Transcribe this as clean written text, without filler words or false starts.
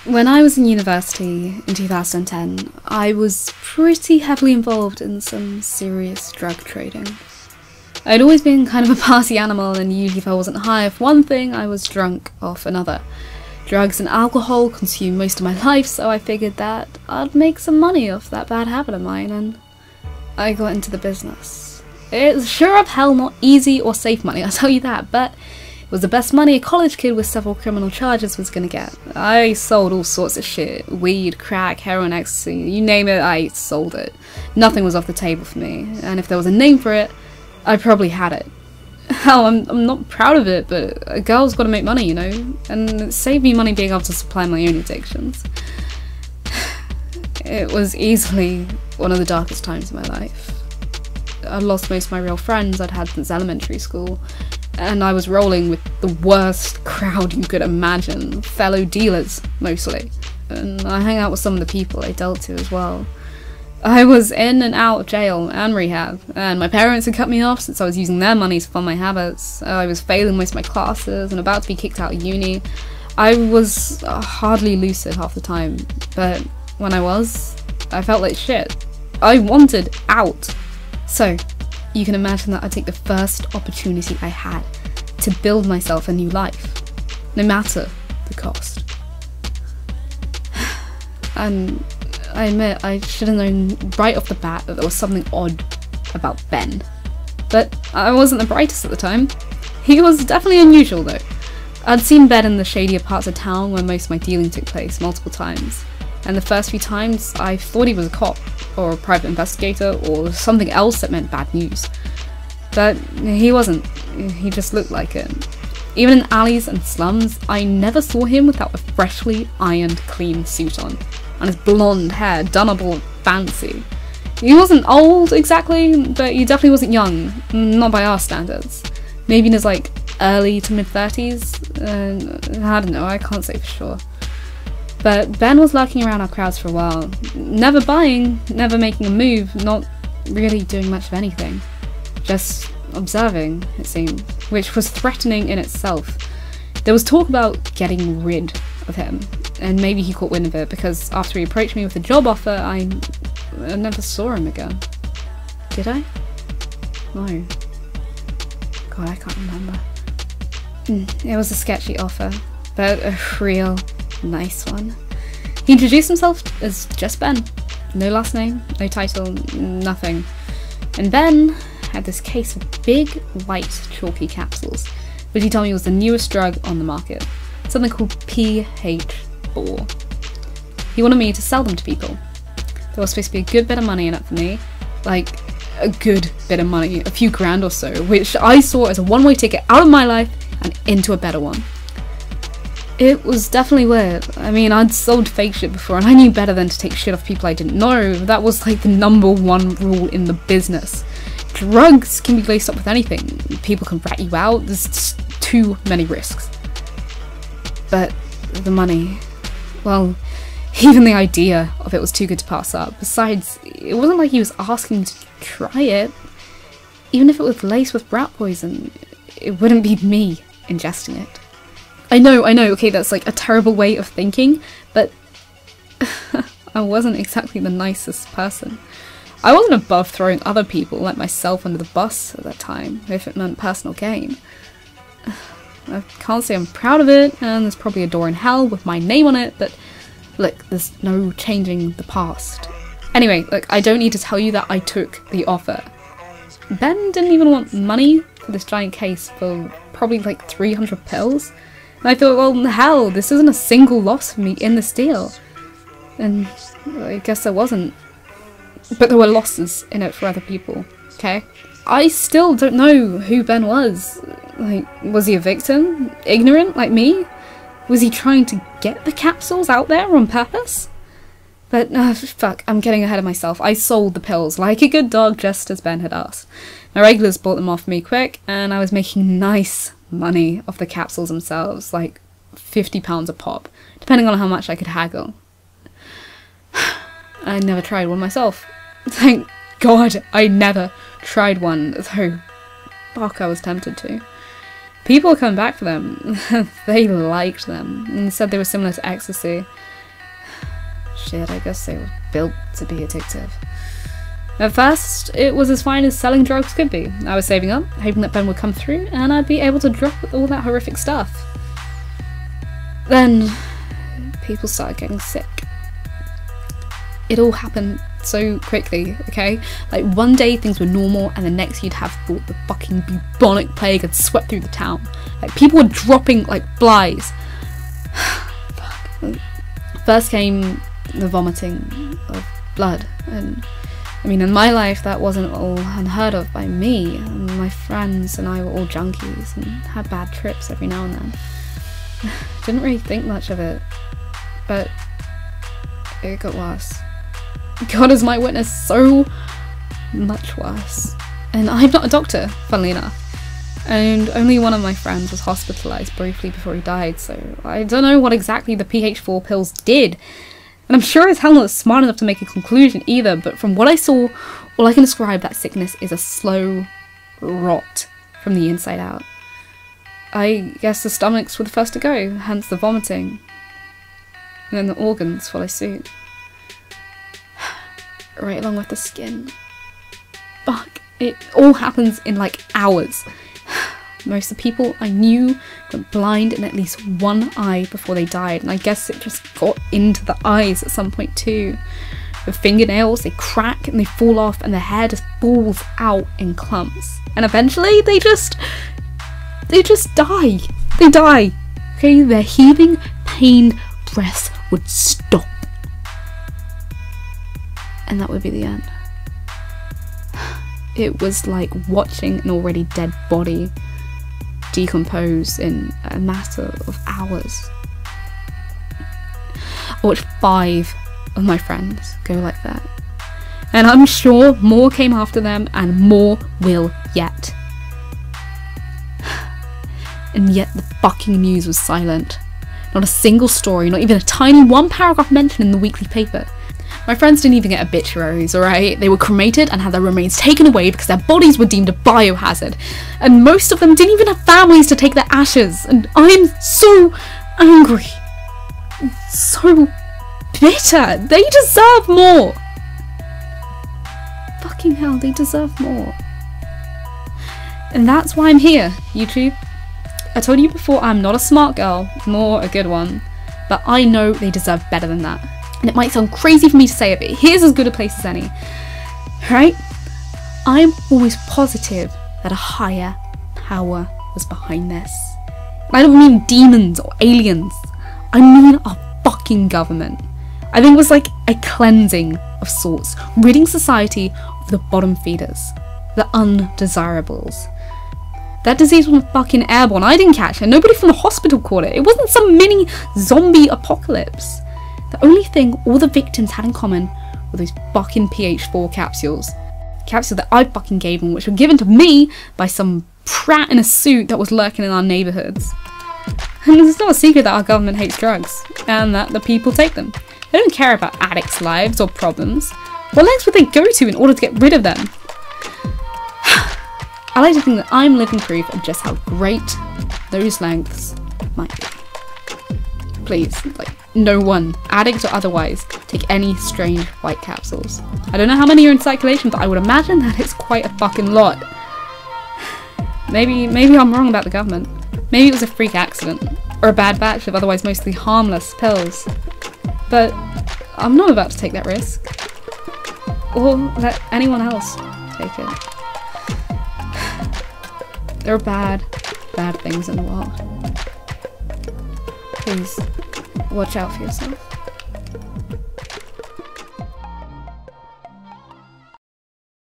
When I was in university in 2010, I was pretty heavily involved in some serious drug trading. I'd always been kind of a party animal, and usually if I wasn't high off one thing, I was drunk off another. Drugs and alcohol consumed most of my life, so I figured that I'd make some money off that bad habit of mine, and I got into the business. It's sure of hell not easy or safe money, I'll tell you that, but it was the best money a college kid with several criminal charges was gonna get. I sold all sorts of shit. Weed, crack, heroin, ecstasy, you name it, I sold it. Nothing was off the table for me, and if there was a name for it, I probably had it. Hell, I'm not proud of it, but a girl's gotta make money, you know? And it saved me money being able to supply my own addictions. It was easily one of the darkest times of my life. I lost most of my real friends I'd had since elementary school, and I was rolling with the worst crowd you could imagine, fellow dealers, mostly. And I hung out with some of the people I dealt to as well. I was in and out of jail and rehab, and my parents had cut me off since I was using their money to fund my habits. I was failing most of my classes and about to be kicked out of uni. I was hardly lucid half the time, but when I was, I felt like shit. I wanted out. So, you can imagine that I'd take the first opportunity I had to build myself a new life, no matter the cost. And I admit I should have known right off the bat that there was something odd about Ben. But I wasn't the brightest at the time. He was definitely unusual though. I'd seen Ben in the shadier parts of town where most of my dealing took place multiple times, and the first few times I thought he was a cop, or a private investigator, or something else that meant bad news. But he wasn't. He just looked like it. Even in alleys and slums, I never saw him without a freshly ironed clean suit on, and his blonde hair done up all fancy. He wasn't old exactly, but he definitely wasn't young, not by our standards. Maybe in his like early to mid 30s, I don't know, I can't say for sure. But Ben was lurking around our crowds for a while, never buying, never making a move, not really doing much of anything. Just observing, it seemed, which was threatening in itself. There was talk about getting rid of him, and maybe he caught wind of it, because after he approached me with a job offer, I never saw him again. Did I? No. God, I can't remember. It was a sketchy offer, but a real nice one. He introduced himself as just Ben. No last name, no title, nothing. And Ben had this case of big, white, chalky capsules, which he told me was the newest drug on the market. Something called PH4. He wanted me to sell them to people. There was supposed to be a good bit of money in it for me. Like, a good bit of money, a few grand or so, which I saw as a one-way ticket out of my life and into a better one. It was definitely weird. I mean, I'd sold fake shit before, and I knew better than to take shit off people I didn't know. That was like the #1 rule in the business. Drugs can be laced up with anything. People can rat you out. There's just too many risks. But the money, well, even the idea of it was too good to pass up. Besides, it wasn't like he was asking to try it. Even if it was laced with rat poison, it wouldn't be me ingesting it. I know, okay, that's like a terrible way of thinking, but I wasn't exactly the nicest person. I wasn't above throwing other people like myself under the bus at that time, if it meant personal gain. I can't say I'm proud of it, and there's probably a door in hell with my name on it, but look, there's no changing the past. Anyway, look, I don't need to tell you that I took the offer. Ben didn't even want money for this giant case for probably like 300 pills. And I thought, well, hell, this isn't a single loss for me in this deal. And I guess there wasn't. But there were losses in it for other people, okay? I still don't know who Ben was. Like, was he a victim? Ignorant, like me? Was he trying to get the capsules out there on purpose? But, fuck, I'm getting ahead of myself. I sold the pills like a good dog, just as Ben had asked. My regulars bought them off me quick, and I was making nice money off the capsules themselves, like £50 a pop, depending on how much I could haggle. I never tried one myself. Thank God I never tried one, though fuck, I was tempted to. People were coming back for them. They liked them and said they were similar to ecstasy. Shit, I guess they were built to be addictive. At first, it was as fine as selling drugs could be. I was saving up, hoping that Ben would come through and I'd be able to drop all that horrific stuff. Then, people started getting sick. It all happened so quickly, okay? Like, one day things were normal and the next you'd have thought the fucking bubonic plague had swept through the town. Like, people were dropping like flies. First came the vomiting of blood, and I mean, in my life that wasn't all unheard of by me. My friends and I were all junkies and had bad trips every now and then. Didn't really think much of it, but it got worse. God is my witness, so much worse. And I'm not a doctor, funnily enough. And only one of my friends was hospitalised briefly before he died, so I don't know what exactly the PH4 pills did. And I'm sure as hell not smart enough to make a conclusion either, but from what I saw, all I can describe that sickness is a slow rot from the inside out. I guess the stomachs were the first to go, hence the vomiting. And then the organs follow suit. Right along with the skin. Fuck, it all happens in like hours. Most of the people I knew went blind in at least one eye before they died, and I guess it just got into the eyes at some point too. The fingernails, they crack and they fall off and the hair just falls out in clumps. And eventually they just die. They die. Okay, their heaving, pained breaths would stop. And that would be the end. It was like watching an already dead body decompose in a matter of hours. I watched 5 of my friends go like that. And I'm sure more came after them and more will yet. And yet the fucking news was silent. Not a single story, not even a tiny 1-paragraph mention in the weekly paper. My friends didn't even get obituaries, alright? They were cremated and had their remains taken away because their bodies were deemed a biohazard. And most of them didn't even have families to take their ashes. And I'm so angry. So bitter. They deserve more. Fucking hell, they deserve more. And that's why I'm here, YouTube. I told you before, I'm not a smart girl, nor a good one. But I know they deserve better than that. And it might sound crazy for me to say it, but here's as good a place as any. Right? I'm almost positive that a higher power was behind this. And I don't mean demons or aliens. I mean our fucking government. I think it was like a cleansing of sorts, ridding society of the bottom feeders, the undesirables. That disease wasn't fucking airborne. I didn't catch it. Nobody from the hospital caught it. It wasn't some mini zombie apocalypse. The only thing all the victims had in common were those fucking PH4 capsules. Capsules that I fucking gave them, which were given to me by some prat in a suit that was lurking in our neighbourhoods. And it's not a secret that our government hates drugs, and that the people take them. They don't care about addicts' lives or problems. What lengths would they go to in order to get rid of them? I like to think that I'm living proof of just how great those lengths might be. Please, like, no one, addict or otherwise, take any strange white capsules. I don't know how many are in circulation, but I would imagine that it's quite a fucking lot. Maybe I'm wrong about the government. Maybe it was a freak accident, or a bad batch of otherwise mostly harmless pills. But I'm not about to take that risk. Or let anyone else take it. There are bad things in the world. Please, watch out for yourself.